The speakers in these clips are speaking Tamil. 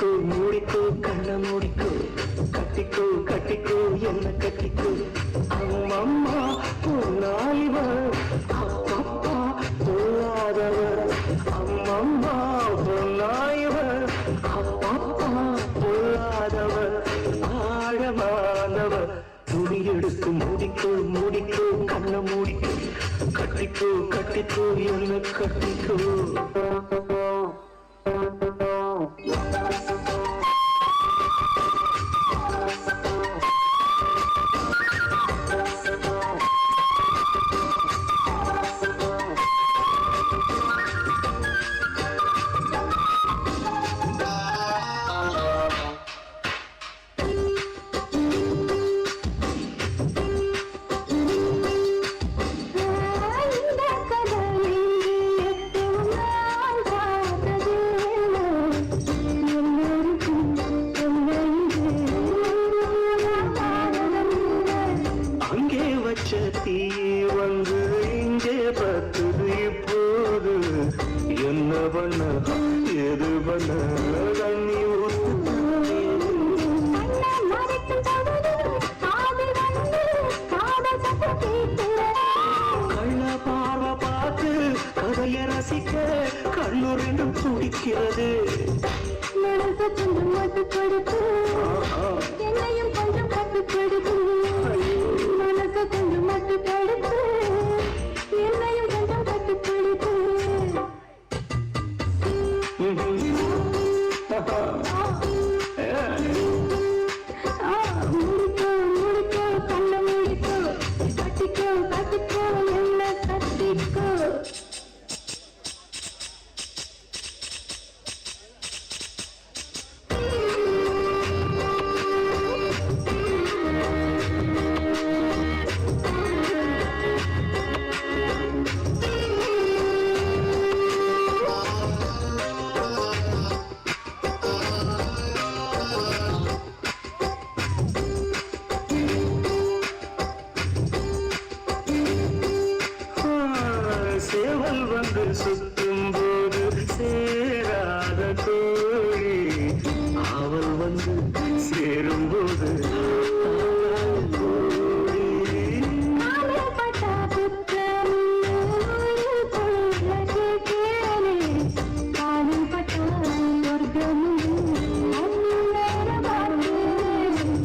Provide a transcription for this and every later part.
மூடிக்கோ மூடிக்கோ கண்ண மூடிக்கோ கட்டிக்கோ கட்டிக்கோ என்ன கட்டிக்கோ அம்மம்மா பொன்னாய்வர் அப்பப்பா பொல்லாதவர் அம்மம்மா பொன்னாய்வர் அப்பப்பா பொல்லாதவர் ஆழமானவர் துணி எடுத்து மூடிக்கோ மூடிக்கோ கண்ண மூடிக்கோ கட்டிக்கோ கட்டிக்கோ என்ன கட்டிக்கோ வந்து இங்கே பத்துது இப்போது என்ன பண்ண எது பண்ண தண்ணி கள்ள பார்வை பார்த்து கதைய ரசிக்க கண்ணு ரெண்டும் துடிக்கிறது கொஞ்சம் மட்டுப்படுத்து என்னையும் கொஞ்சம் கட்டுப்படுத்து மனசு கொஞ்சம் மட்டுப்படுத்து என்னையும் கொஞ்சம் கட்டுப்படுத்து முடிக்கோ முடிக்கோ கண்ண முடிக்கோ கட்டிக்கோ கட்டிக்கோ என்ன கட்டிக்கோ சேவல் வந்து சுத்தும் போது சேராத கோழி அவள் வந்து சேரும் போது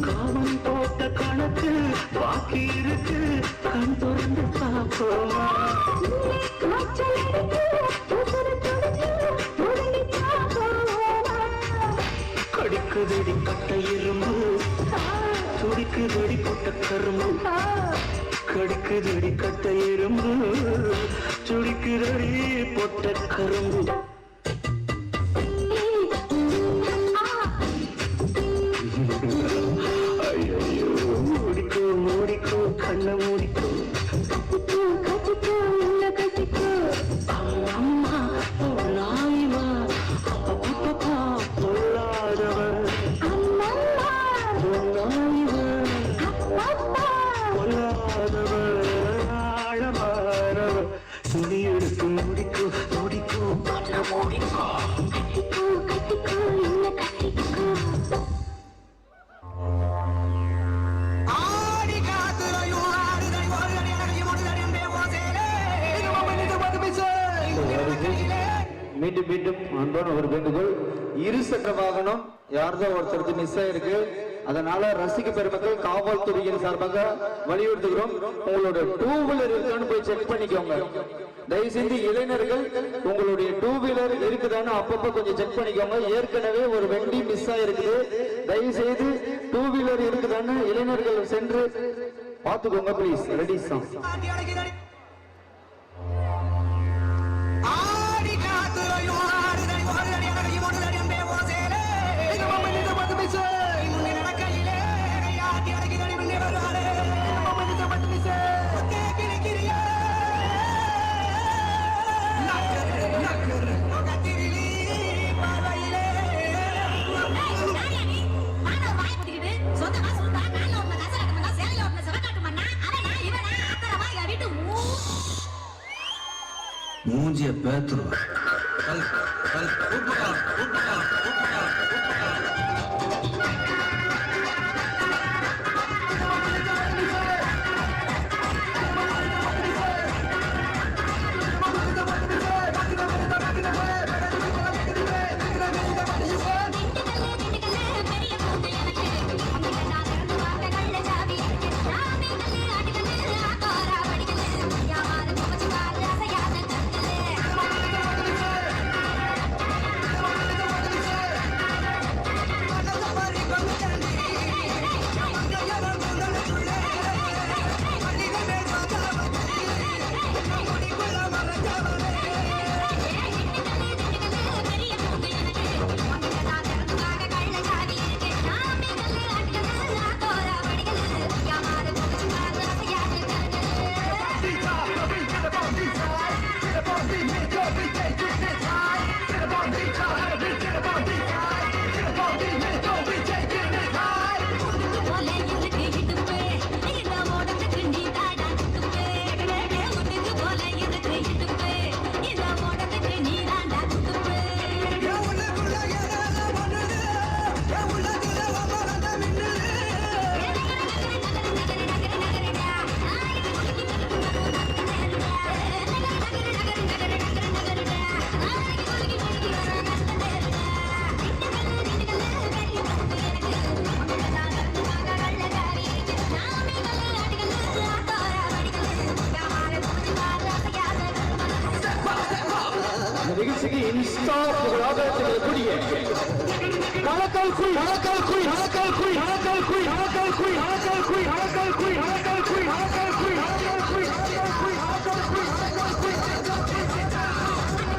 காமன் போட்ட கணக்கு பாக்கி இருக்கு கண் திறந்து பார்ப்போமா கடிக்குதடி கட்ட எறும்பு துடிக்குதடி கொட்ட கரும்பு கடிக்குதடி கட்ட எறும்பு துடிக்குதடி பொட்ட கரும்பு ஐயோ மூடிக்கோ மூடிக்கோ கண்ண மூடிக்கோ கட்டிக்கோ என்ன கட்டிக்கோ அம்மா பொன்னாய்வா அப்பப்பா பொல்லாதவர் பொன்னாய்வர் பொல்லாதவர் ஆழமானவர் துணி எடுத்து முடிக்கோ முடிக்கோ கண்ண மூடிக்கோ கட்டிக்கோ கட்டிக்கோ என்ன கட்டிக்கோ மீண்டும் மீண்டும் அன்பான ஒரு வேண்டுகோள், இருசக்கர வாகனம் யார்தான் ஒருத்தருக்கு மிஸ் ஆயிருக்கு. அதனால ரசிக பெருமக்கள் காவல்துறையின் சார்பாக வலியுறுத்துகிறோம், உங்களோட டூ வீலர் இருக்கான்னு போய் செக் பண்ணிக்கோங்க. தயவு செஞ்சு இளைஞர்கள் உங்களுடைய டூ வீலர் இருக்குதான்னு அப்பப்ப கொஞ்சம் செக் பண்ணிக்கோங்க. ஏற்கனவே ஒரு வண்டி மிஸ் ஆயிருக்குது. தயவு செய்து டூ வீலர் இருக்குதான்னு இளைஞர்கள் சென்று பார்த்துக்கோங்க ப்ளீஸ். Ready song. மூஞ்சிய பேத்துரு புகழாகக்கூடிய கலக்கல் குய் கலக்கல் குய் கலக்கல் குய் கலக்கல் குய் கலக்கல் குய் கலக்கல் குய் கலக்கல் குய் கலக்கல் குய் கலக்கல் குய் கலக்கல் குய் கலக்கல் குய் கலக்கல் குய்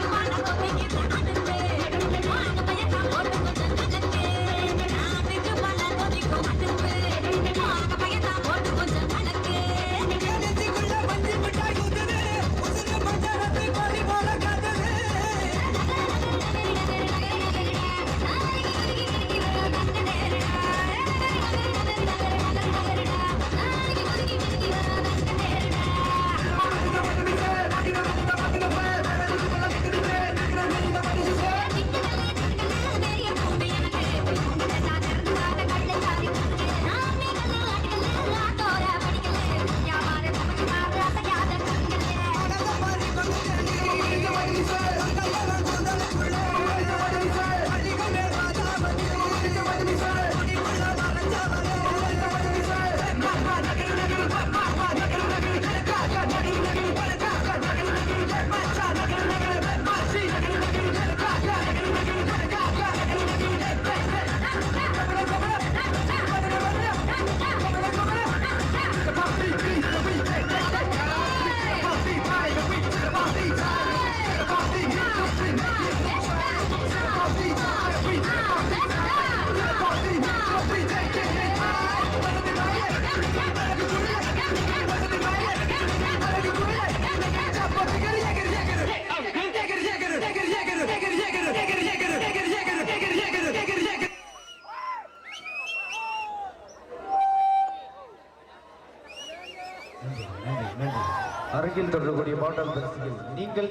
அரங்கில் தொடரக்கூடிய பாடல் வரிசையில் நீங்கள்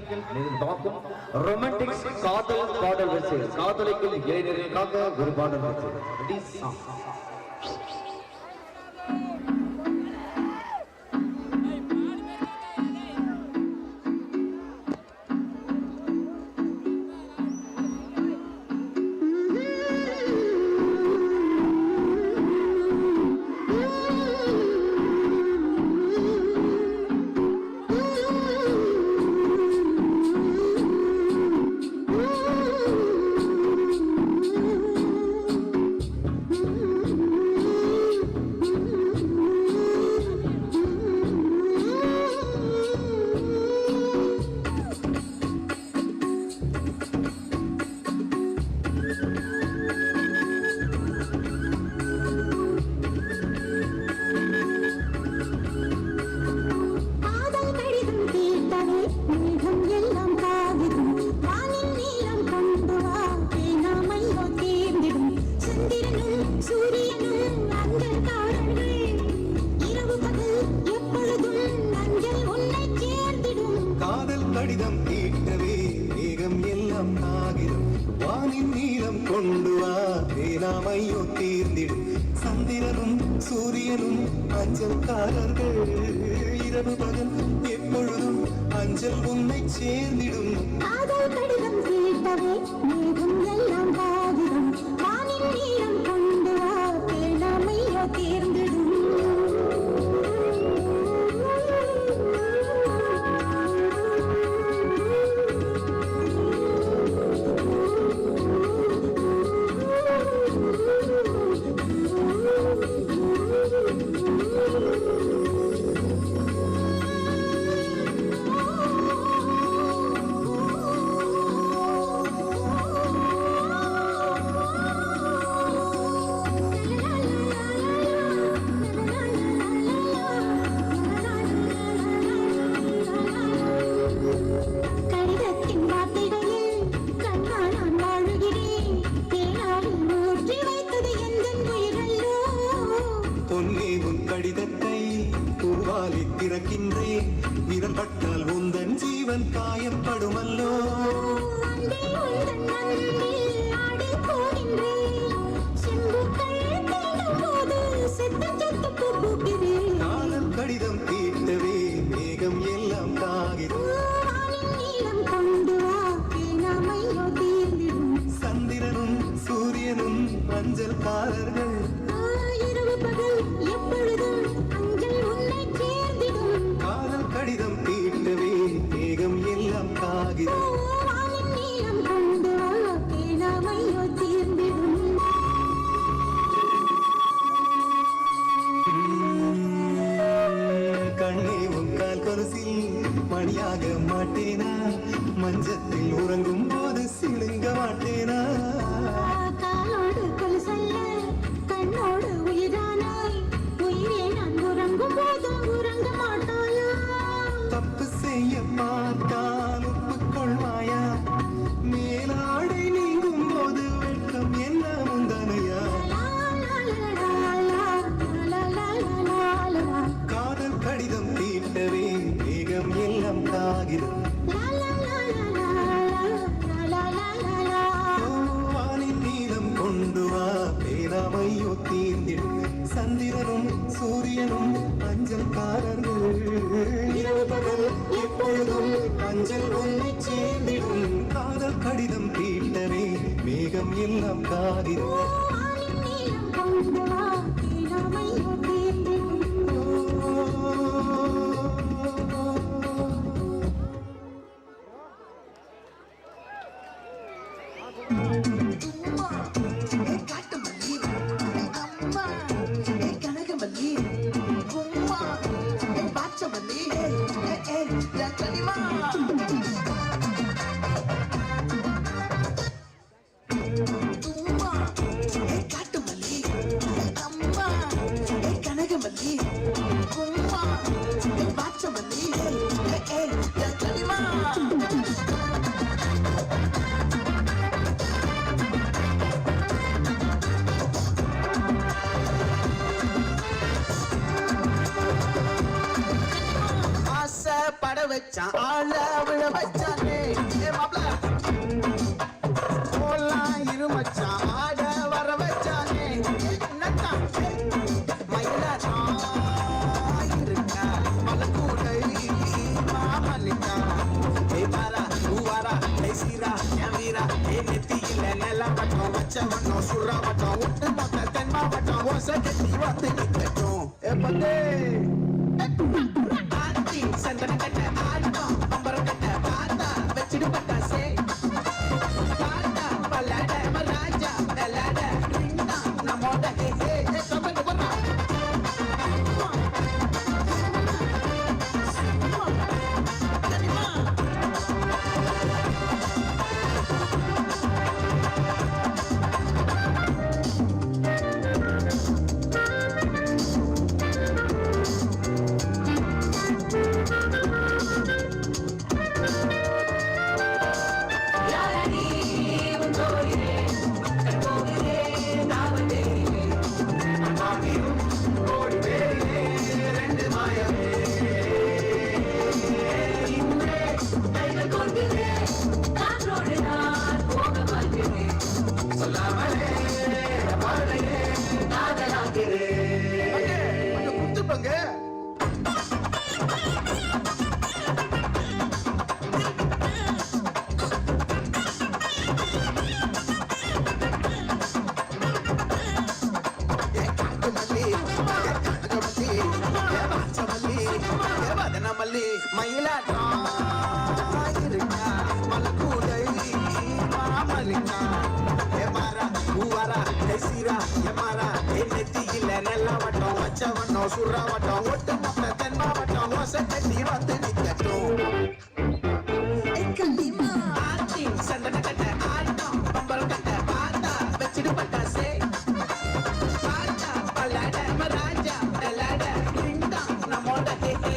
பார்க்கும் ரொமான்டிக்ஸ் காதல் பாடல் வரிசை காதலிக்கும் இளைஞர்களுக்காக ஒரு பாடல் வரிசை. சந்திரனும் சூரியனும் அஞ்சல்காரர்கள் இரவு பகல் எப்பொழுதும் அஞ்சல் உன்னை சேர்ந்திடும். காதல் கடிதம் கேட்டவே மேகம் எல்லாம் காதிடும் வானின் நீளம் கொண்டு வா பேணாமையோ தேர்ந்திடும். கடிதத்தை பூவாலி திறக்கின்றேன், விரல் பட்டால் உந்தன் ஜீவன் காயப்படுமல்லோ. காதல் கடிதம் தீட்டவே மேகம் எல்லாம் காகிதம் சந்திரனும் சூரியனும் அஞ்சல்காரர்கள் காதல் கடிதம் தீட்டவே மேகம் எல்லாம் காகிதம் மஞ்சத்தில் உறங்கும் போது சிணுங்க மாட்டேனா காலோடு கொலுசல்ல கண்ணோடு உயிரானாய் உயிரே நான் உறங்கும் போதும் உறங்க மாட்டாயா தப்பு செய்ய பார்த்தால் ஒப்புக்கொள்வாயா மேலாடை நீங்கும் போது வெட்கம் என்ன முந்தனையா காதல் கடிதம் தீட்டவே மேகம் எல்லாம் காகிதம் வானின் நீளம் கொண்டு வா பேராமையோ தீர்ந்திடும் சந்திரனும் சூரியனும் அஞ்சல்காரர்கள் இரவு பகல் எப்பொழுதும் அஞ்சல் உன்னை சேர்ந்திடும் காதல் கடிதம் தீட்டவே மேகம் எல்லாம் காகிதம் பட வச்சான் ஆள விழ வச்சானே மாப்ள போலாம் இரு மச்சான் ஆட வர வச்சானே என்னத்தான் மயிலா இருக்கா மலக்கூடை மாமலிக்கா ஏ பாரா ஊவாரா ஏ சீரா என் வீரா ஏ நெத்தியில நில வட்டம் வச்ச வட்டம் சுறா வட்டம் ஒட்டு மொத்த தென் மாவட்டம் ஓசை கட்டி வந்து நிக்கட்டும் ஏ பந்தே சந்தன கட்ட ஆட்டம் பம்பரம் கட்ட பாத்தா வச்சிடு பட்டாசே பாத்தா பல்லாட மராஜா நல்லாட ரிங்கா நம்மோட ஹே ஹே சபன் வரா மல்லி மயிலாட்டம் இருக்கா மலக்கூடை மாமலிக்கா ஏ மாறா பூவாரா ஏ சீரா ஏ மாறா ஏ நெத்தியில நெல்ல வட்டம் வச்ச வட்டம் சுறா வட்டம் ஒட்டு மொத்த தென் மாவட்டம் ஓசை கட்டி வந்து நிக்கட்டும் சந்தன கட்ட ஆட்டம் பம்பரம் கட்ட பாத்தா வச்சிடு பட்டாசே பாத்தா பல்லாட மராஜா நல்லாட ரிங்கா நம்மோட ஹே ஹே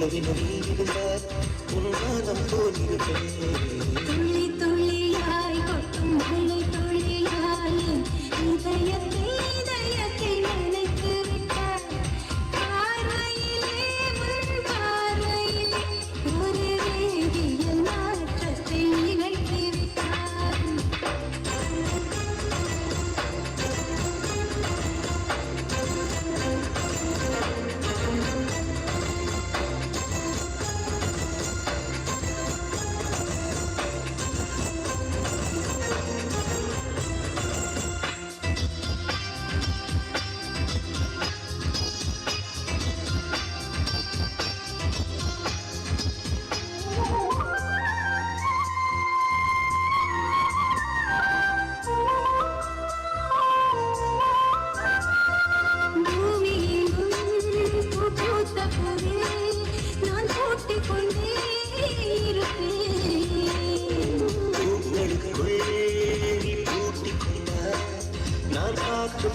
நிலவினில் இருந்தால் உன்மானம் போலிருப்பேன் துள்ளி துள்ளியாய் கொட்டும் மழை துள்ளியாய் இதயத்தை இதயத்தை நினைத்து விட்டார் பார்வையிலே உன் பார்வையிலே ஒரு வேதியியல் மாற்றத்தை நிகழ்த்தி விட்டார்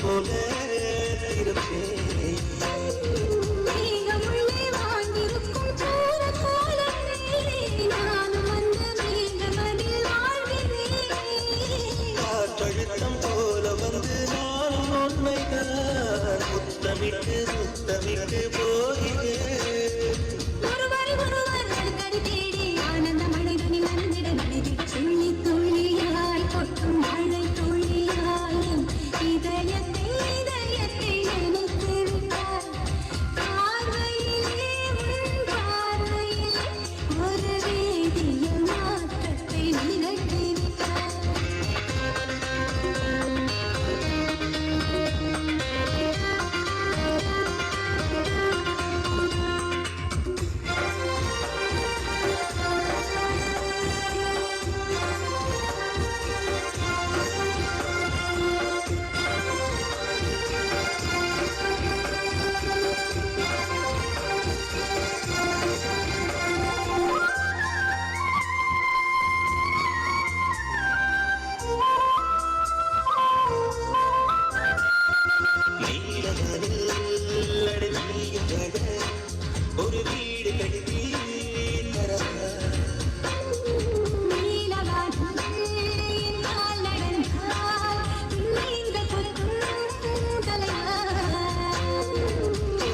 போல இருப்பேன் மேகமுள்ளே வாழ்ந்திருக்கும் சூர போலவே நானும் அந்த மேகமதில் வாழ்கிறேன் காற்றழுத்தம் போல வந்து நானும் உண்மைதான் முத்தமிட்டு முத்தமிட்டு போகிறேன் ஒருவர் அடிக்கடி தேடி ஆனந்த மனிதனி மனதிட நனைதிட துள்ளி துள்ளியாய் கொட்டும் மழை துள்ளியாயும் இதயத்தை இதயத்தை நினைத்து விட்டார் பார்வையிலே உன் பார்வையிலே ஒரு வேதியியல் மாற்றத்தை நிகழ்த்தி விட்டார் நீலமணில் அடங்கியதாக ஒரு வீடு கட்டி தரவா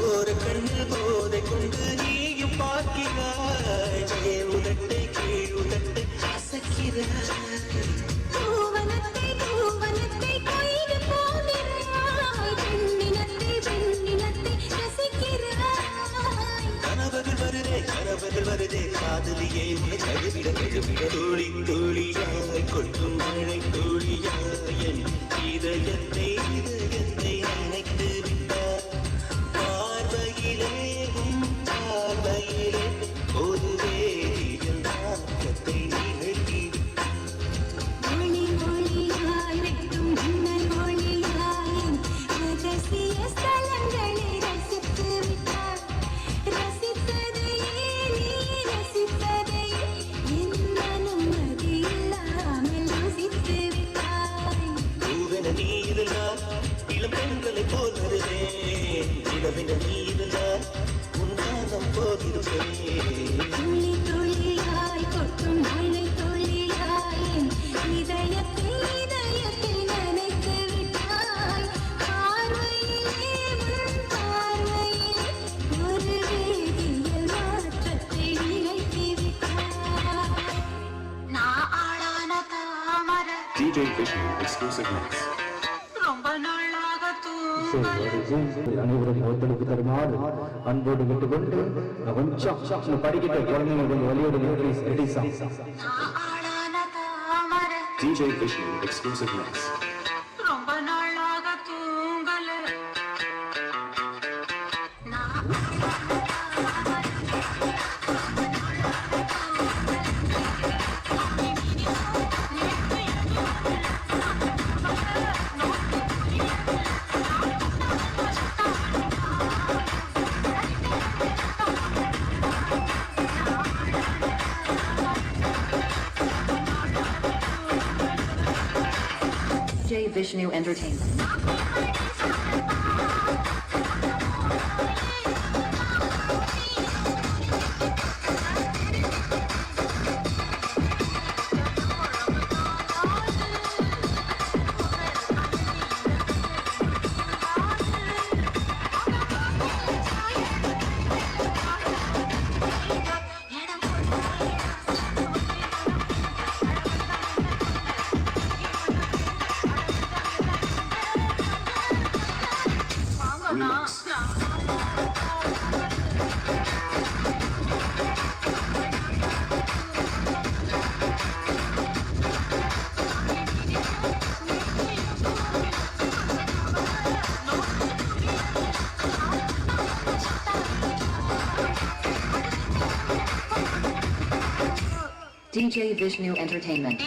ஒரு கண்ணில் போதை கொண்டு நீயும் பார்க்கிறாய் மேல் உதட்டை கீழ் உதட்டை அசைக்கிறாய் கனவுகள் வருதே காதலியே உன்னை கழுவிட கழுவிட தோழி தோழியாய் கொட்டும் மழை தோழியாய் என் இதயத்தை இதயத்தை நினைத்து விட்டார் பார்வையிலே உன் பார்வையிலே ஒரு வேதியியல் மாற்றத்தை நிகழ்த்தி ஒளி ஒளியாய் வெட்டும் மின்னல் ஒளியாய் ரகசிய ஸ்தலங்களை ரசித்து விட்டார் ரசித்ததையே நீ ரசித்ததையே என் அனுமதி இல்லாமல் ருசித்து விட்டாய் பூவென நீ இருந்தால் இளம் பெண்களை போல் வருவேன் இளவென நீ இருந்தால் உன் காலம் போகிறேன் துள்ளி துள்ளியாய் கொட்டும் மழை துள்ளியாய் இதயத்தை இதயத்தை நினைத்து விட்டாய் பார்வையிலே உன் பார்வையிலே ஒரு வேதியியல் மாற்றத்தை நிகழ்த்தி விட்டாய் நான் ஆளான தாமரை DJ Fishing exclusive mix. ரொம்ப நாளாக அனைவரும் ஒத்துழைப்பு தருமாறு அன்போடு விட்டுக்கொண்டு கொஞ்சம் படிக்கிட்ட குழந்தைங்க வழியோடு ஆளான தாமரை DJ Fishing exclusive mix. ரொம்ப நாளாக தூங்கல J Vishnu Entertainment. Deluxe. DJ Vishnu Entertainment.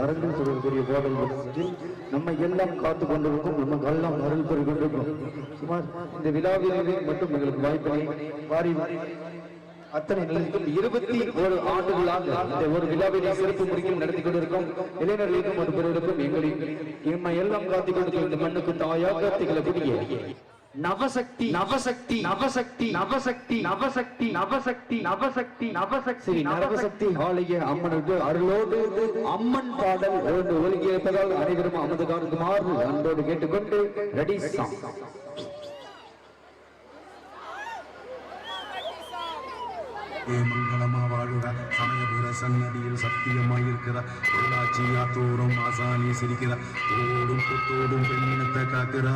அரங்கில் தொடர்புடைய பாடல் வரிசையில் நம்ம எல்லாம் காத்து கொண்டிருக்கும் நமக்கு எல்லாம் அருள் பெறி கொண்டிருக்கும் சுமார் இந்த விழாவிலே மட்டும் எங்களுக்கு வாய்ப்பினை வாரி அத்தனை நிலைக்கும் 21 ஆண்டுகளாக இந்த ஒரு விழாவினை சிறப்பு முறையில் நடத்தி கொண்டிருக்கும் இளைஞர்களுக்கும் ஒரு பிறருக்கும் எங்களை எல்லாம் காத்து கொண்டிருக்கும் இந்த மண்ணுக்கு தாயாக திகழக்கூடிய நவசக்தி நவசக்தி நவசக்தி நவசக்தி நவசக்தி நவசக்தி நவசக்தி நவசக்தி நவசக்தி ஆலய அம்மனுக்கு அருளோடு அம்மன் பாடல் ஒழுங்கியிருப்பதால் அனைவரும் அமது காரணமாறு அன்போடு கேட்டுக்கொண்டு ரெடி சாங். மங்களமா வாழுற சமயபுர சன்னதியில் சத்தியமாயிருக்கிற பொள்ளாச்சி ஆத்தோறும் ஆசானி சிரிக்கிற ஓடும் புத்தோடும் பெண்ணினத்தை காக்கிற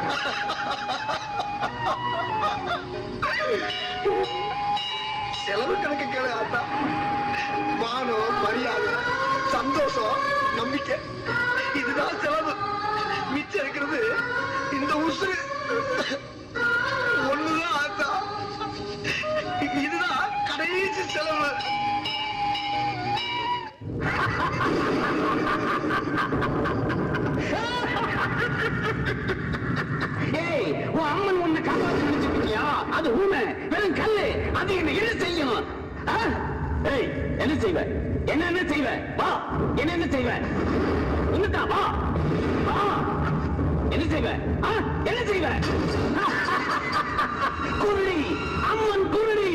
Ha ha ha ha! அது ஊமை, வெறும் கல்லு. அது என்ன செய்யும்? ஏய், என்ன செய்வ? என்ன செய்வ? வா, என்ன செய்வ? இன்னும் வா, வா. என்ன செய்வ? என்ன செய்வ? குருடி, அம்மன் குருடி,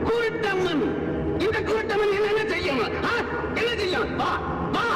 குருட்டம்மன். இந்த குருட்டம்மன் என்ன செய்யும்? என்ன செய்யும்? வா, வா.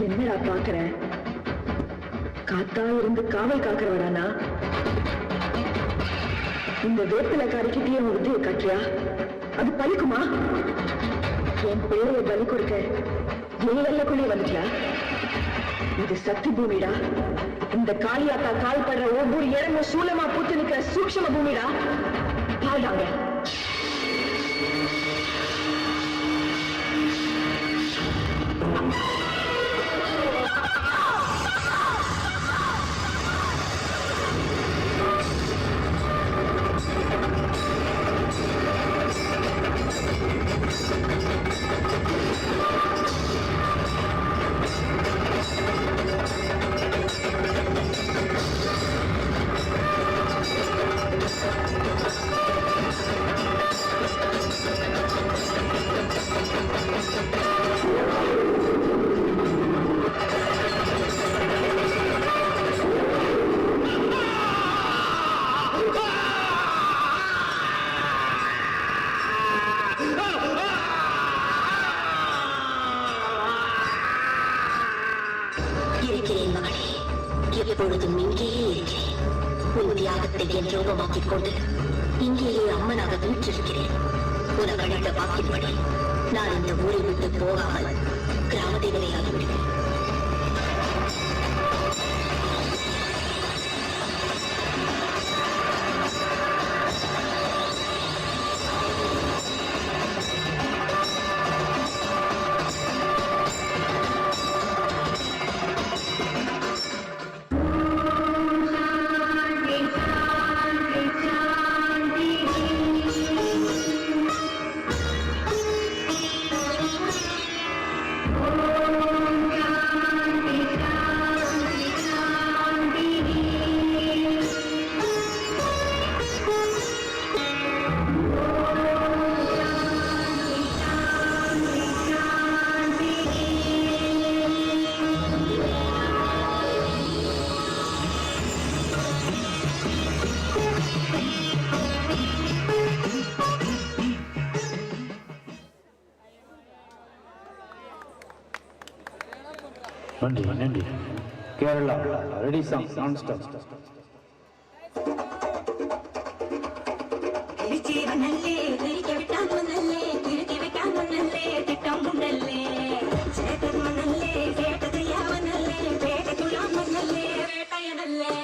என்னடா பாக்குற? காத்தா இருந்து காவல் காக்கிறவரானா? இந்த வேப்பில கறிக்கிட்டே உன் வித்தியை காட்டுறியா? அது பலிக்குமா? என் பிள்ளைய பலி கொடுக்க எல்லக்குள்ளே வந்துட்டியா? இது சக்தி பூமிடா. இந்த காளியாத்தா கால் படுற ஒவ்வொரு இடமும் சூலமா பூத்து நிற்கிற சூக்ஷ்ம பூமிடா. பாருடாங்க. இருக்கிறேன் மகளே, எப்பொழுதும் இங்கேயே இருக்கிறேன். உன் தியாகத்தை என் ரூபமாக்கிக் கொண்டு இங்கேயே அம்மனாக வீற்றிருக்கிறேன். உனக்கு அளித்த வாக்கின்படி நான் இந்த ஊரை விட்டு போகாமல் கிராம தேவதையாகிவிடுவேன். நன்றி நன்றி. கேரளா ரெடி சாங் நான் ஸ்டாப். திருச்சிவனல்லே திரிக்க விட்டான் முன்னல்லே திருத்தி வைக்கான் முன்னல்லே திட்டம் முன்னல்லே சேட்டது முன்னல்லே கேட்டது யாவனல்லே வேட்டைக்குள்ளான் முன்னல்லே வேட்டையனல்லே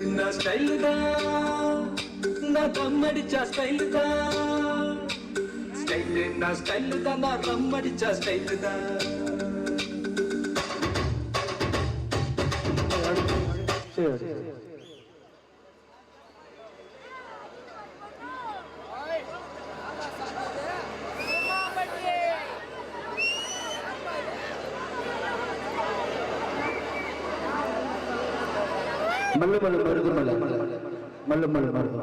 ஸ்டைல் தான் நான் தம் அடிச்சா ஸ்டைல் தான் ஸ்டைல் நான் ஸ்டைல் தான் நான் ரம் அடிச்சா ஸ்டைல் தான் மல்லு மல்லு மருது மல்லு மல்லு மல்லு மருது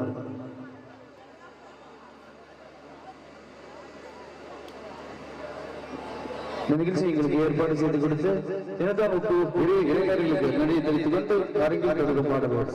இந்த நிகழ்ச்சி எங்களுக்கு ஏற்பாடு செய்து கொடுத்து தினத்தான் இளைஞர்களுக்கு நன்றி தெரிவித்துக் கொண்டு அரங்கில் தொடரும் பாடல்கள்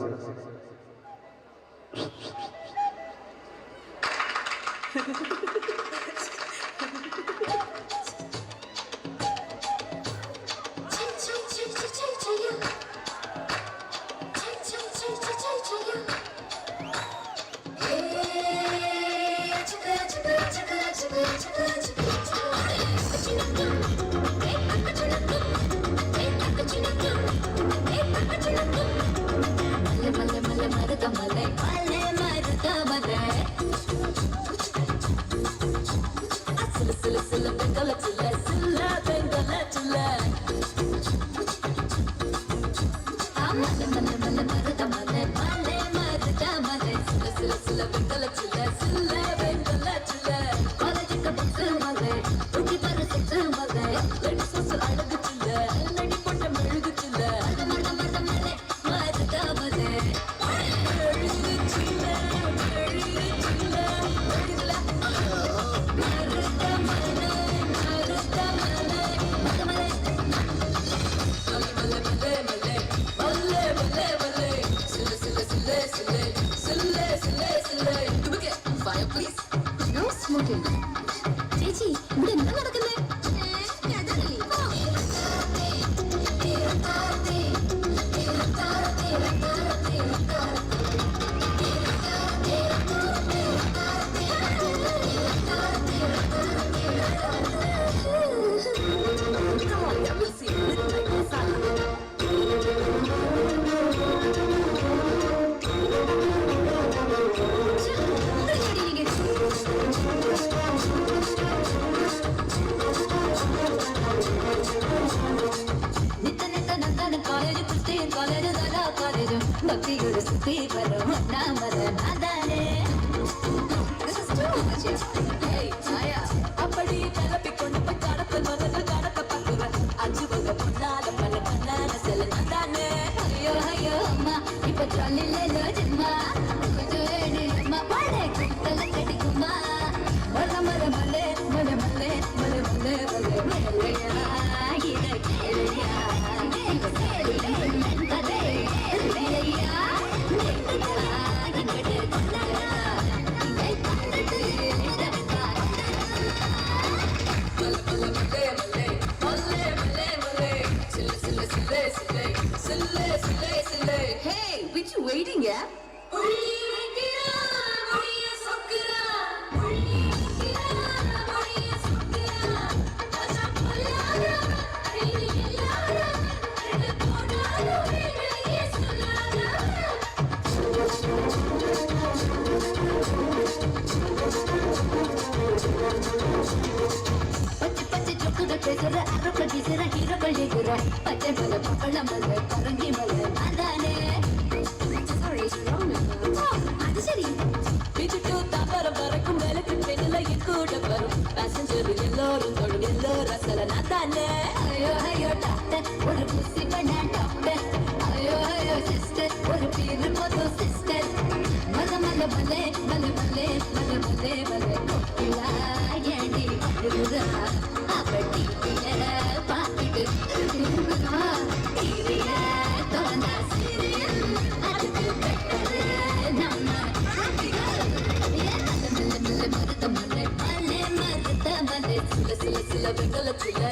Hey, which you waiting, yeah?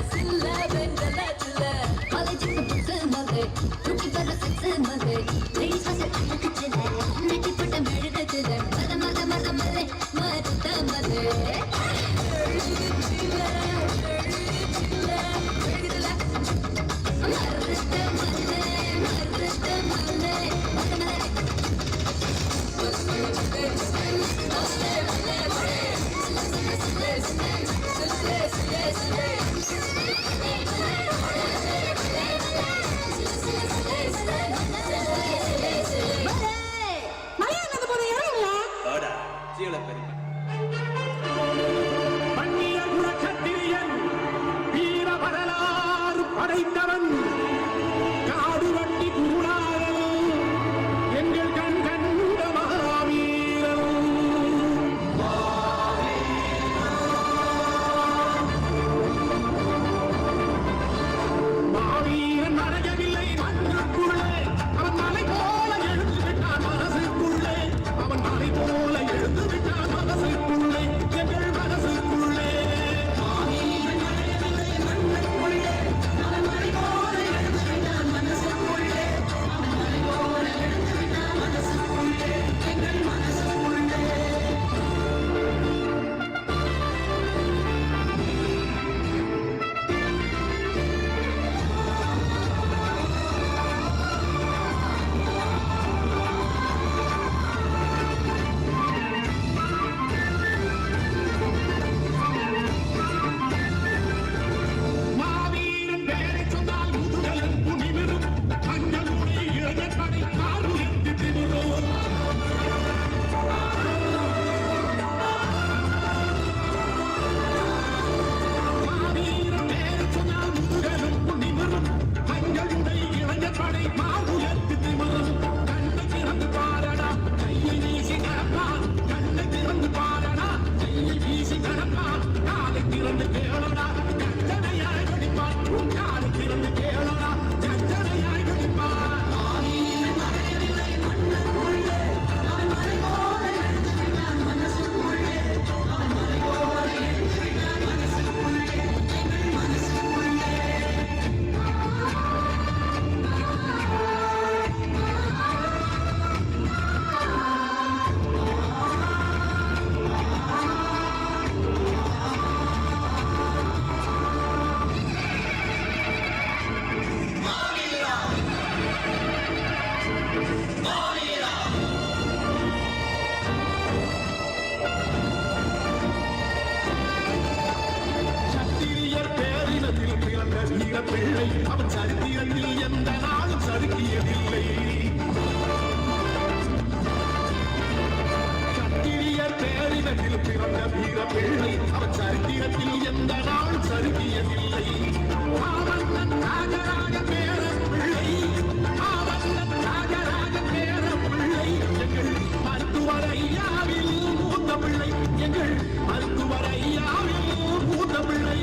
Silla, படைத்தவன் காடு வட்டி குருநாதன் எங்கள் கண் கண்ட மகாவீரன் மாவீரன் மறையவில்லை மண்ணுக்குள்ளே அவன் மலை போல எழுந்து விட்டான் மனசுக்குள்ளே அவன் மலை போல எழுந்து விட்டான் மனசுக்குள்ளே எங்கள் மனசுக்குள்ளே மாவீரன் பேரைச் சொன்னால் முதுகலும் துணிவிரும் மஞ்சளுடைய இளைஞர் படை காருயர்த்தி திமிரும் மாவீரன் பேரைச் சொன்னால் முதுகலும் துணிவிரும் மஞ்சளுடைய இளைஞர் படை காருயர்த்தி திமிரும் கண்ணை திறந்து பாரடா கையை வீசி கடப்பான் கண்ணை திறந்து பாரடா கையை வீசி கடப்பான் காலை திறந்து கேளடா கட்டளையாய் கடிப்பான் உன் காலை திறந்து கேளடா கட்டளையாய் கடிப்பான் சத்திரியர் பேரினத்தில் பிறந்த வீரப்பிள்ளை அவன் சரித்திரத்தில் எந்த நாளும் சறுக்கியதில்லை சத்திரியர் பேரினத்தில் பிறந்த வீரப்பிள்ளை அவன் சரித்திரத்தில் எந்த நாளும் சறுக்கியதில்லை ஆவண்ணன் ராஜராஜ பேரப்பிள்ளை ஆவண்ணன் ராஜராஜ பேரப்பிள்ளை எங்கள் மருத்துவர் ஐயாவில் மூத்த பிள்ளை எங்கள் மருத்துவர் ஐயாவில் மூத்த பிள்ளை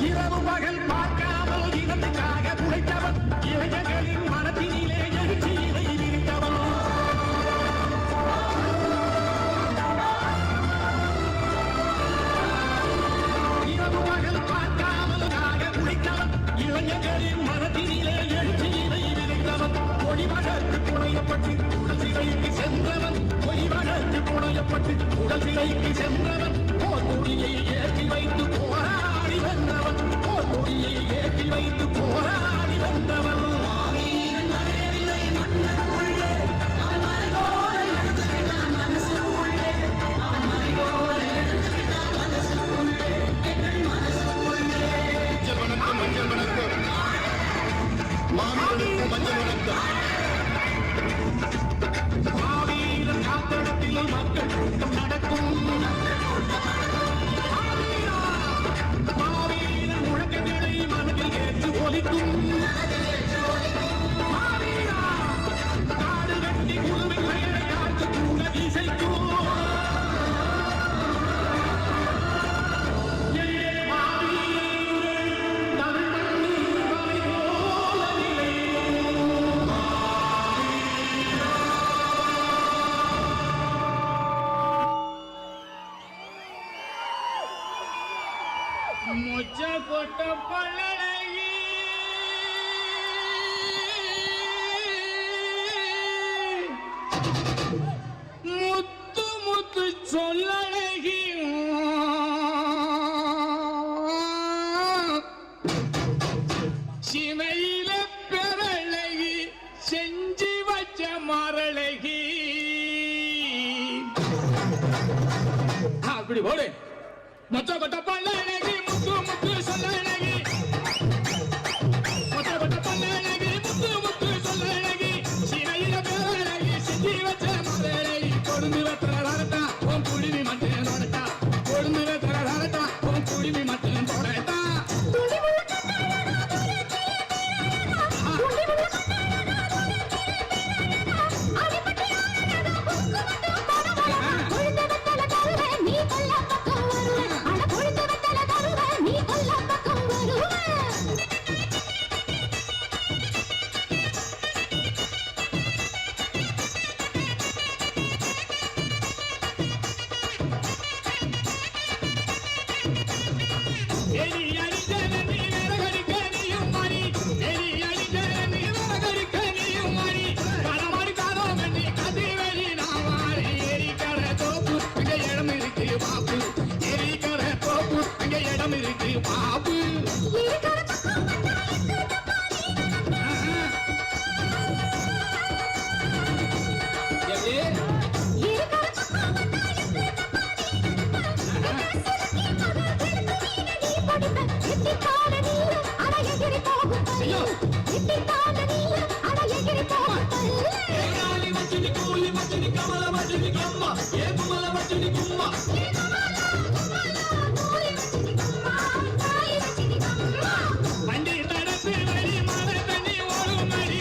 இரவு பகல் பார்க்காமல் இனத்துக்காக உழைத்தவன் இளைஞர்களின் மனத்தினிலே எழுச்சியினை விரித்தவன் இரவு பகல் பார்க்காமல் உழைத்தவன் இளைஞர்களின் மனத்தினிலே எழுச்சியினை விரித்தவன் ஒளிவகத்து புனையப்பட்டு உடல் சிறைக்கு சென்றவன் ஒளிவகத்து புனையப்பட்டு உடல் சிறைக்கு சென்றவன் போர் கொடியை ஏற்றி வைத்து போராடி வென்றவன் போர் கொடியை ஏற்றி வைத்து போராடி வென்றவன் மாவீரன் காத்தடத்தில் மக்கள் கூட்டம் நடக்கும் மாவீரன் முழக்கங்களை மனதில் ஏற்று ஒலிக்கும் மாவீரா காடு கட்டி குழுவில்லை காற்று கூட இசைக்கும் மொச்ச கொட்ட பல்லழகி முத்து முத்து சொல்லழகி போடு மொத்த கொட்ட பல்ல அழகி முத்து முத்து சொல்ல அழகி மொத்த கொட்ட பல்ல அழகி முத்து முத்து சொல்ல அழகி சிறையில பேர அழகி செஞ்சு வச்ச மத அழகி கொடுந்து வெத்தர வரட்டா உன் குடிமி மட்டும் தொடட்டா கொடுந்து வெத்தர வரட்டா உன் குடிமி மட்டும் தொடட்டா இடம் இருக்கு பாபு வண்டி தடத்து வழி மழை தண்ணி ஓடும் மடி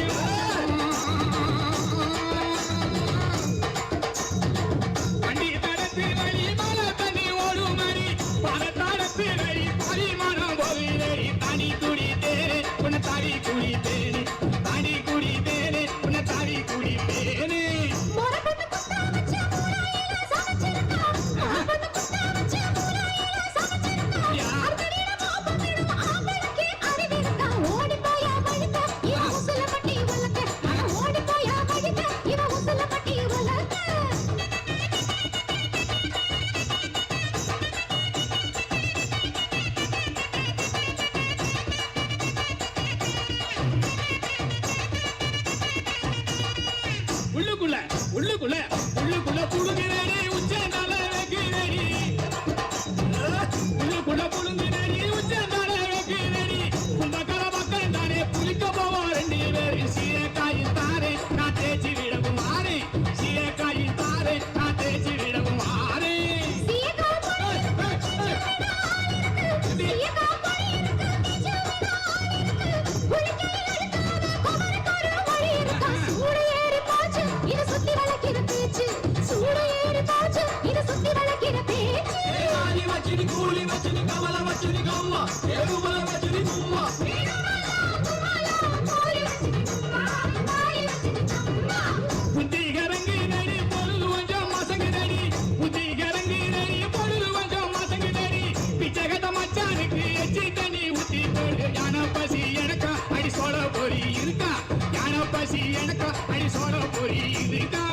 வண்டி தடத்து வழி மழை தண்ணி ஓடும் மடி பல தடத்து வழி பரிமாணம் போகிறேன் தனி குடி தேனே உன்னை தாடி குடி தேனே தாடி குடி தேனே உன்னை தாடி குடி தேனே உள்ளுக்குள்ள உள்ளுக்குள்ள உள்ளுக்குள்ள புழுங்கினடி உச்சந்தால வைக்கிறடி உள்ளுக்குள்ள புழுங்கினடி உச்சந்தால வைக்கிறடி கும்பகர மக்கள் தானே புளிக்க போவோம் ரெண்டு பேரும் சீரக்காயில் தாரே நான் தேய்ச்சி விடவும் மாறே சீரக்காயில் தாரே நான் தேய்ச்சி விடவும் மாறே புத்திகரங்கி நடி பொழுது கொஞ்சம் மசங்குதடி புத்திகரங்கி நடி பொழுது கொஞ்சம் மசங்குதடி பிச்சகத மச்சானுக்கு எச்சி தண்ணி ஊத்தி போடு யான பசி எனக்கா அடி சோட பொறி இருக்கா யான பசி எனக்கா அடி சோட பொறி இருக்கா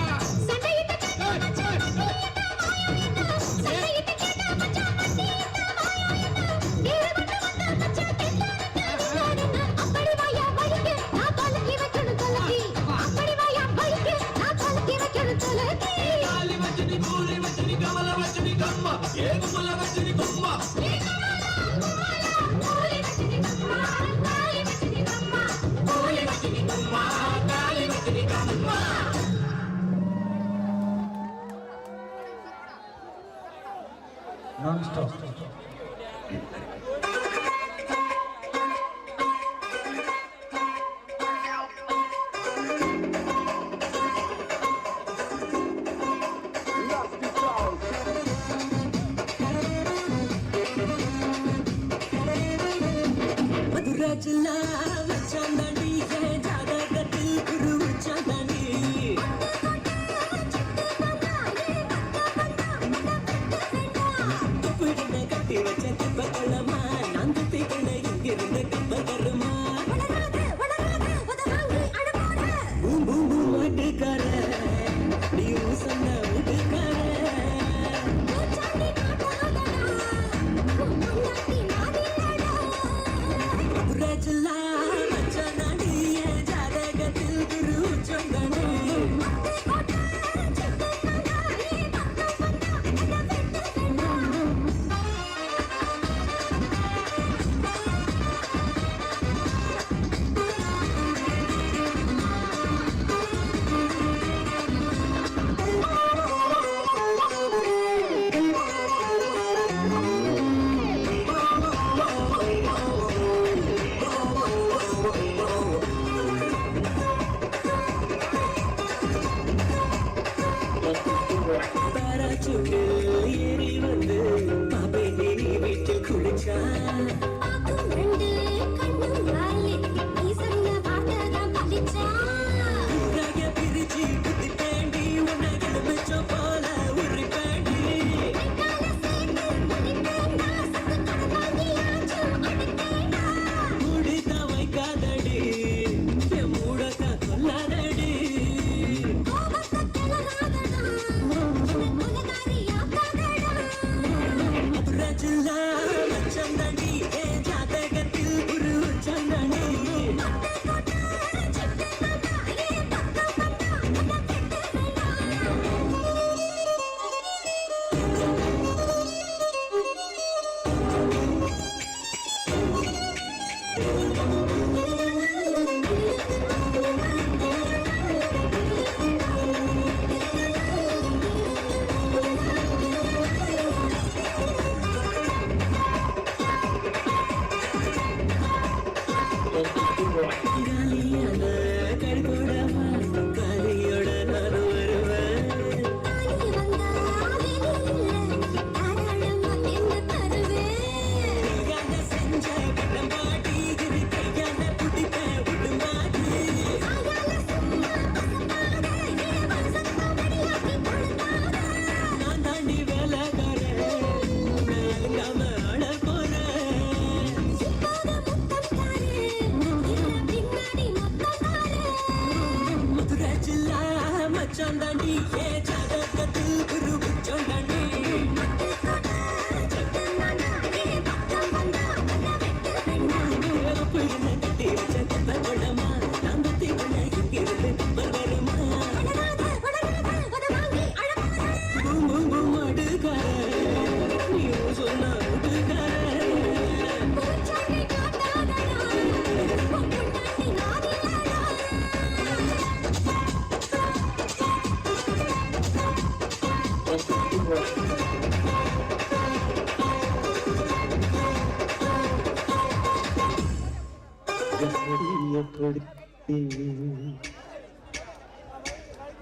Non-stop. மதுராஜலா வச்சாண்டாண்டி ஜாதகத்தில் குரு வச்சாண்டாண்டி தொப்பிடின கட்டி வச்ச தெப்பக்குளமா நான் துப்பிக்கின இங்கிருந்த கம்பகருமா பூம் பூம் பூம் மாட்டுக்கார நீயும் சொன்ன வீட்டுக்கார மதுராஜலா வச்சாண்டாண்டி ஜாதகத்தில் குரு வச்சாண்டாண்டி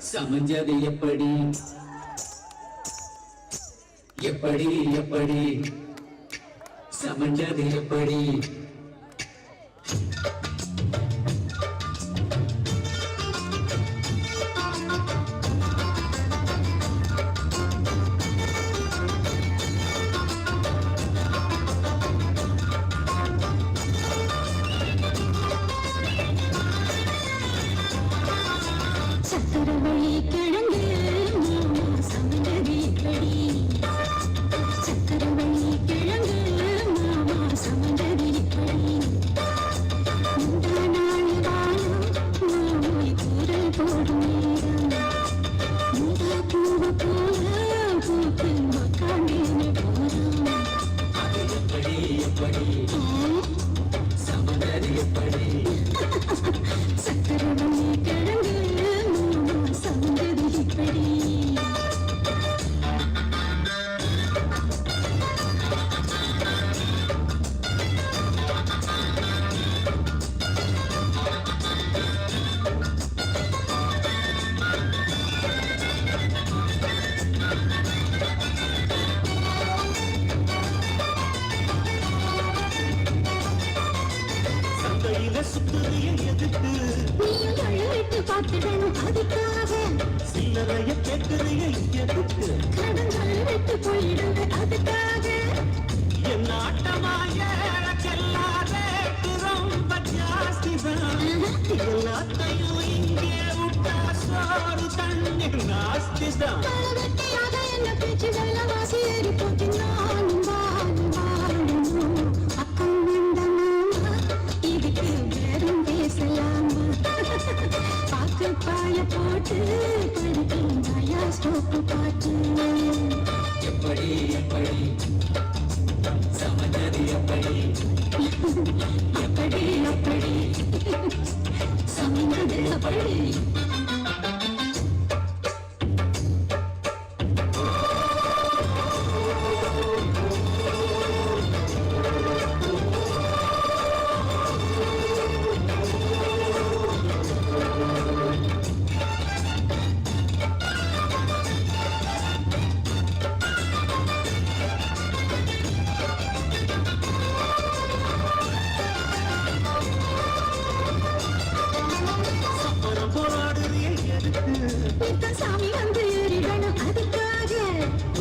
சமஞ்சது எப்படி எப்படி எப்படி சமஞ்சது எப்படி சக்கரவள்ளி கிழங்கு மாமா சமந்தது எப்படி சக்கரவள்ளி கிழங்கு மாமா சமந்தது எப்படி இந்த நாள் வாழும் மாமி கூறல் போடும் நேரம் இந்த பூவை போல பூக்கு மக்காண்டின போதும் அது எப்படி எப்படி சமந்தது எப்படி சக்கரவள்ளி கிழங்கு மாமா சமந்தது எப்படி சந்தையில சுத்துறிய எதுக்கு நீயும் தழுவிட்டு பார்த்துடணும் அதுக்காக சில்லறைய கேட்கறிய எதுக்கு கடன் தழுவிட்டு போயிடுங்க அதுக்காக என்ன ஆட்டமாய ரொம்ப ஜாஸ்திதான் எல்லாத்தையும் இங்கே விட்டா சோறு தண்ணி நாஸ்திதான் பலவெட்டியாக என்ன பேச்சு வெள்ளவாசி ஏறி போட்டு நானும் வாழணும் அக்கம் வந்த மாமா இதுக்கு வேறும் பேசலாமா பாக்கு பாய போட்டு படிக்கும் பயா ஸ்டோப்பு பாட்டு எப்படி எப்படி சமஞ்சது எப்படி எப்படி எப்படி சமைந்தது அப்படி சப்பரம் போராடுறிய எதுக்கு இப்ப சாமி வந்து ஏறிடணும் அதுக்காக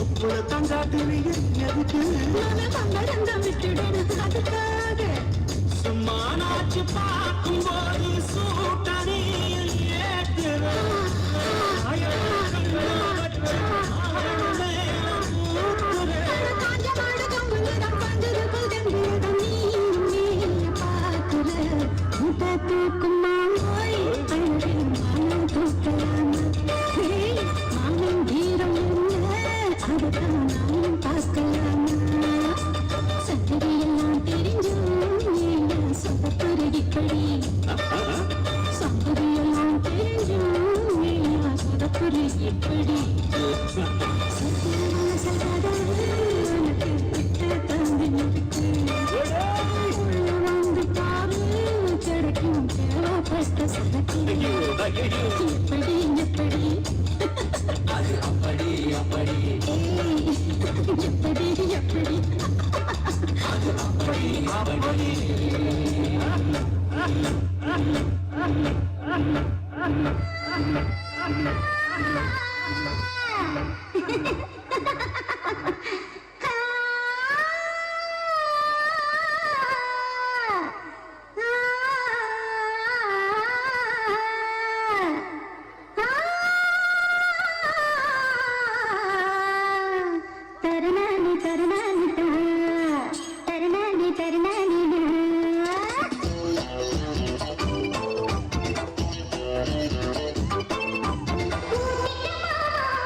உப்புல தங்காட்டுறிய எதுக்கு நாம பங்கடங்கம் விட்டுடணும் அதுக்காக சும்மா நாச்சு பார்க்கும் போது சூட்டணியில் ஏற்றுறேன் காஞ்ச மாடு கம்புதான் பந்ததுக்குள் கண்டியதும் நீ பார்க்கிற முட்டை தூக்கும் மாமோய் அழகில் மானம் தூக்கலாமா மாமன் வீரம் என்ன அதுதான் நானும் பார்க்கலாமா சத்திரியெல்லாம் தெரிஞ்சும் சொதப்புற இப்படி சம்பதியெல்லாம் தெரிஞ்சும் சொதப்புற இப்படி எப்படி எப்படி அது அப்படி அப்படி எப்படி எப்படி அது அப்படி அப்படி தரணானி தரணானி தரணானி தரணானி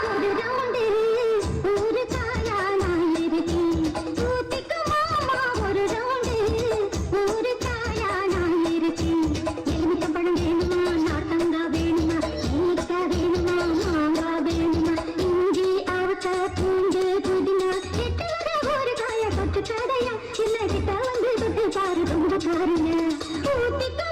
ஒரு ரவுண்டு ஒரு காயா நான் இருக்கேன் ஊத்திக்கு மாமா ஒரு ரவுண்டு ஒரு காயா நான் இருக்கேன் எலுமிச்சம்பழம் வேணுமா நார்த்தங்கா வேணுமா நெல்லிக்காய் வேணுமா மாங்காய் வேணுமா இஞ்சி அவத்த பூண்டு புதினா எட்டுல ஒரு காய தொட்டு கடையா இல்ல கிட்ட வந்து தொட்டு பாரு ரொம்ப பாருங்க ஊத்திக்கு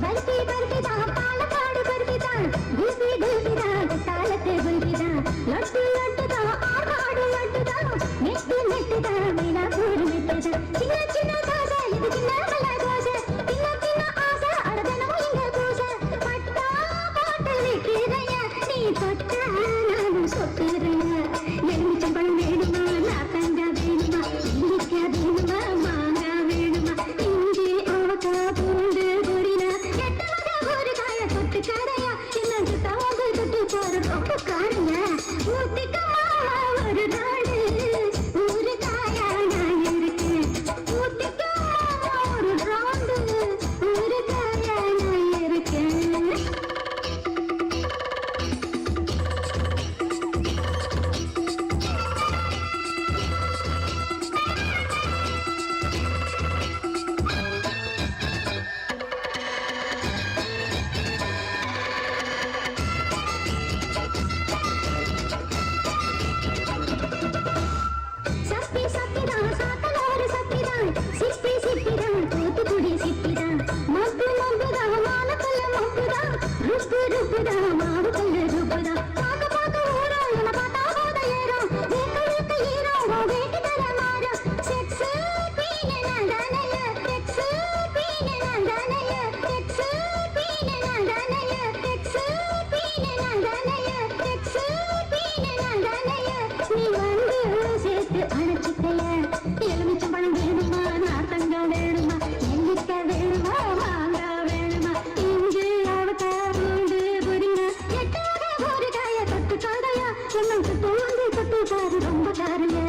बर्फी बर्फी दा पालकाड बर्फी दा गुल्फी गुल्फी दा तालते गुल्फी दा लड्डू लड्डू दा आकाड लड्डू दा मिट्टू मिट्टू दा मीनापूर मिट्टू दा चिन्न चिन्न दासा इदु चिन्न मल्ला दोसा चिन्न चिन्न आसा अडदनमु इंग पूसा पट्टा पाटल विक्किरैया नी पट्टा नानु सोक्किरैया एलुमिचंपळम वेणुमा नाकंगा वेणुमा इल्लिक्का वेणुमा मांगा वेणुमा इंजी आवका पूंडु गुरिना एट्टमग ஊறுகாய தொட்டுக்காரையா என்னது தவந்து தொட்டு போற ரொம்ப காரையா ஊத்திக்கமா ஒரு நாடு ஊறுகாயா நான் இருக்கேன் ஊத்திக்கமா ஒரு ராண்டு ஊறுகாயா நான் இருக்கேன் சப்பி சப்பிதான் சாத்தனோரு சப்பிதான் சிப்பி சிப்பிதான் தூத்துக்குடி சிப்பிதான் மப்பு மப்புதான் மானக்கல்ல மப்புதான் ருப்பு ருப்புதான் மாவுக்கல்ல ருப்புதான் பாக்க பாக்க ஊரம் என்ன பார்த்தா போத ஏறும் வேக்க ஈரம் வேட்டி தர மாறும் செக்ஸ் பீன நந்தானைய செக்ஸ் பீன நந்தானைய செக்ஸ் பீன நந்தானைய செக்ஸ் பீன நந்தானைய செக்ஸ் பீன நந்தானைய நீ வந்து சேர்த்து அணைச்சிக்கல எலுமிச்சம்பழம் வேணுமா நார்த்தங்கா வேணுமா நெல்லிக்கா வேணுமா மாங்கா வேணுமா இஞ்சி அவக்கா பூண்டு புதினா எட்டாக ஊறுகாய தொட்டு காடையா என்னும் சுட்டு வந்து தொட்டு பாரு ரொம்ப காரையா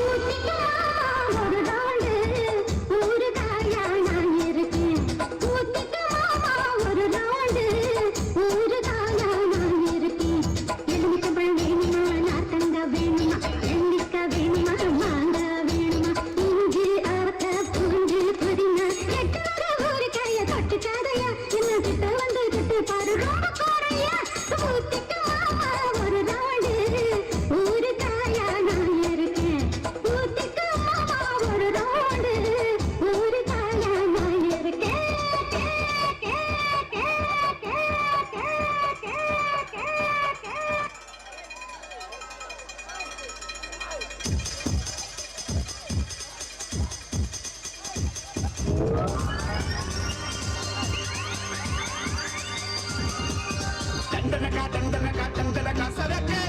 ஊத்திக்கமா ஒரு ராண்டு ஊறுகாயா நான் இருக்கேன் ஊத்திக்கமா ஒரு ராண்டு ஊறுகாயா நான் இருக்கேன் எலுமிச்சம்பழம் வேணுமா நார்த்தங்கா வேணுமா நெல்லிக்கா வேணுமா மாங்கா வேணுமா இஞ்சி அவக்கா பூண்டு புதினா எட்டாக ஊறுகாய தொட்டு காடையா என்ன கிட்ட வந்து தொட்டு பாரு ரொம்ப காரையா ஊத்திக்கமா ஒரு ராண்டு ஊறுகாயா நான் இருக்கேன் ஊத்திக்கமா ஒரு ராண்டு ஊறுகாயா நான் இருக்கேன் டண்டனகா சரக்கே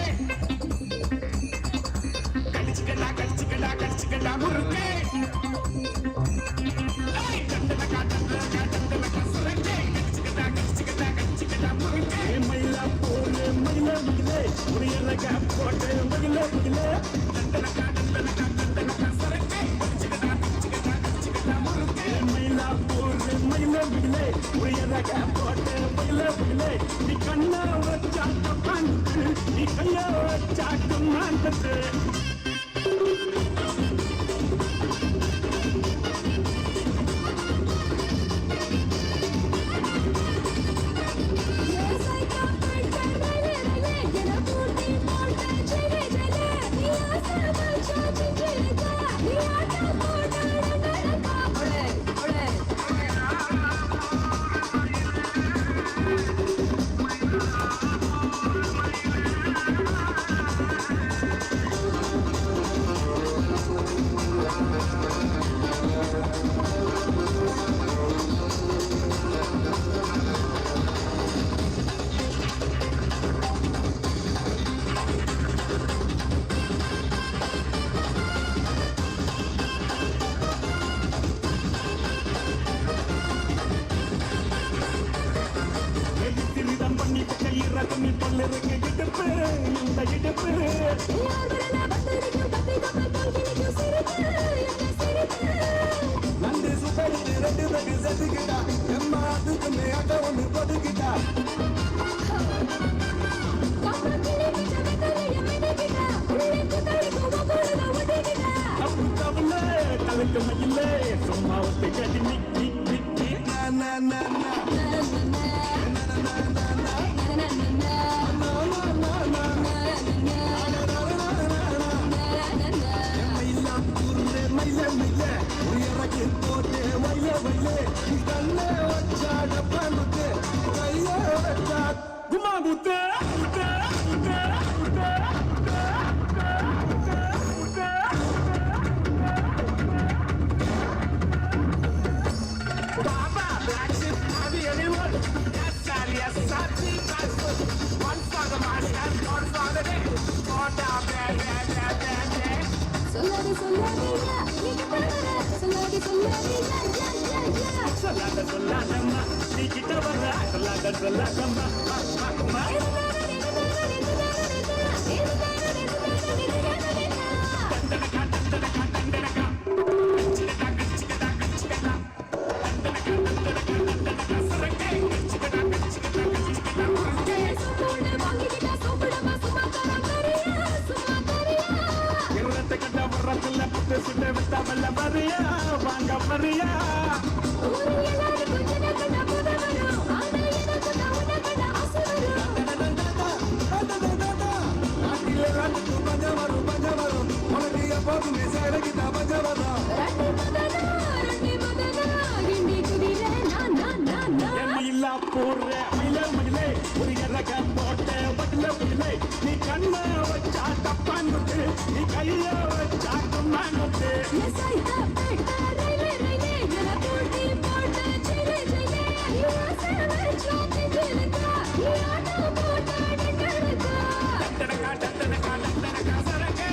கடிச்சுக்கடா முறுக்கே டண்டனகா சரக்கே கடிச்சுக்கடா முறுக்கே மயிலா போலே மயிலா முகிலே உரியலகா போட்டே மயிலா முகிலே டண்டனகா சரக்கே கடிச்சுக்கடா முறுக்கே மயிலா போலே மயிலா முகிலே உரியலகா போட்டே மயிலா முகிலே நீ கண்ணா வச்சாட்ட பந்து நீ கையா வச்சாட்ட மாந்தது உயரக்கு போட்டே வயலே கண்ணே வச்சாட பண்ண முத்து முத்து முத்து முத்து Baba, black ship, heavy anyone. Yes, sir, yes, sir, one for the money and one for the day. Oh, down there, there, there, there, there. சொல்லாதே சொல்லாதேயா நீங்க பரவர சொல்லாதே சொல்லாதேயா யா யா யா சொல்லாத சொல்லாதம்மா நீ கிட்ட வர்ற சொல்லாத சொல்லாதம்மா தண்டனக்கா தண்டனக்கா தண்டனக்கா சிக்கடா சிக்கடா சிக்கடா தண்டனக்கா தண்டனக்கா தண்டனக்கா சரக்கே சிக்கடா சிக்கடா சிக்கடா சோப்புட வாங்கிட்டா சோப்புடமா சும்மா கரியா சும்மா கரியா இருரத்த கட்ட வர்றதுல புத்து சுட்டு விட்டா வல்ல மரியா வாங்க மரியா ஊரு எல்லாரும் கொஞ்ச கண்ணா போதவரும் ஆனா எனக்கு நான் கண்ணா ஆசைவரும் நாட்டிலே ராஜத்து பஞ்சவரும் பஞ்சவரும் உனக்கு எப்போதுமே சேலகிட்ட பஞ்சவரம் ரெண்டி மதனா கிண்டி குதிரை நான் எண்ணில்லா போற மயிலே ஒரு இறக போட்ட பட்டில புடிலே நீ கண்ண வச்சா தப்பான்னுட்டு நீ கைய வச்சா கும்மான்னுட்டு Yes, I have that. Rayle, jana purti porta, chile, chile. You are savage, choppy, chilika. You are no porta, dekarika. தண்டனக்கா தண்டனக்கா தண்டனக்கா சரக்கே